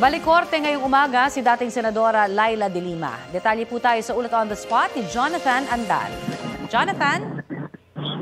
Balik-korte ngayong umaga si dating Senadora Laila De Lima. Detalye po tayo sa ulat on the spot ni Jonathan Andal. Jonathan?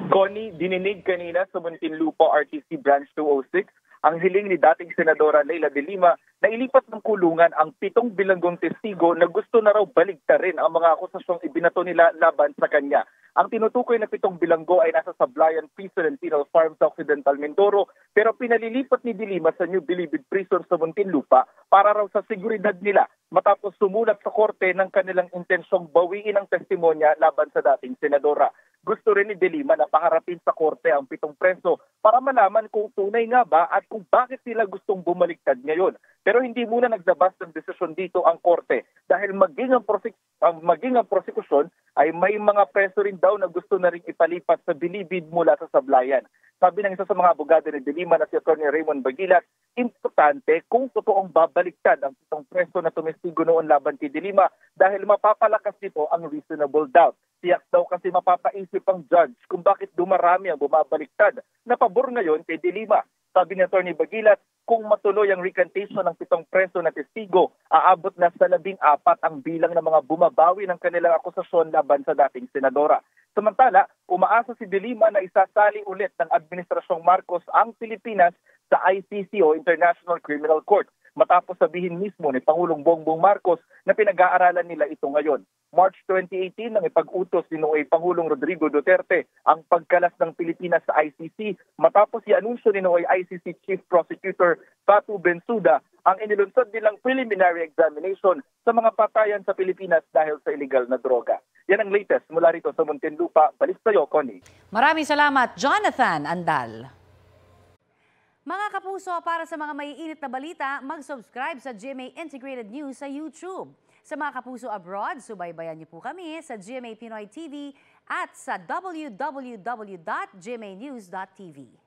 Connie, dininig kanina sa Muntinlupa RTC Branch 206 ang hiling ni dating Senadora Laila De Lima na ilipat ng kulungan ang 7 bilanggong testigo na gusto na raw baligtarin ang mga akusasyong ibinato nila laban sa kanya. Ang tinutukoy na 7 bilanggo ay nasa Sablayan Prison and Penal Farm sa Occidental Mindoro pero pinalilipat ni De Lima sa New Bilibid Prison sa Muntinlupa para raw sa seguridad nila matapos sumulat sa korte ng kanilang intensyong bawiin ang testimonya laban sa dating senadora. Gusto rin ni De Lima na paharapin sa korte ang 7 preso para malaman kung tunay nga ba at kung bakit sila gustong bumaliktad ngayon. Pero hindi muna naglabas ng desisyon dito ang korte dahil maging ang prosekusyon ay may mga preso rin daw na gusto na rin ipalipat sa Bilibid mula sa Sablayan. Sabi ng isa sa mga abogado ni De Lima na si Atty. Raymond Bagilat, importante kung totoong babaliktad ang 7 preso na tumestigo noon laban kay De Lima dahil mapapalakas nito ang reasonable doubt. Tiyak daw kasi mapapaisip ang judge kung bakit dumarami ang bumabaliktad na pabor ngayon kay De Lima. Sabi ni Atty. Bagilat, kung matuloy ang recantation ng 7 preso na testigo, aabot na sa 14 ang bilang ng mga bumabawi ng kanilang akusasyon laban sa dating senadora. Samantala, umaasa si De Lima na isasali ulit ng Administrasyong Marcos ang Pilipinas sa ICC o International Criminal Court matapos sabihin mismo ni Pangulong Bongbong Marcos na pinag-aaralan nila ito ngayon. March 2018 nang ipag-utos ni noong Pangulong Rodrigo Duterte ang pagkalas ng Pilipinas sa ICC matapos i-anunsyo ni noong ICC Chief Prosecutor Fatu Bensouda ang inilunsad nilang preliminary examination sa mga patayan sa Pilipinas dahil sa illegal na droga. Yan ang latest mula rito sa Muntinlupa. Balik sa'yo, Connie. Maraming salamat, Jonathan Andal. Mga kapuso, para sa mga maiinit na balita, mag-subscribe sa GMA Integrated News sa YouTube. Sa mga kapuso abroad, subaybayan niyo po kami sa GMA Pinoy TV at sa www.gmanews.tv.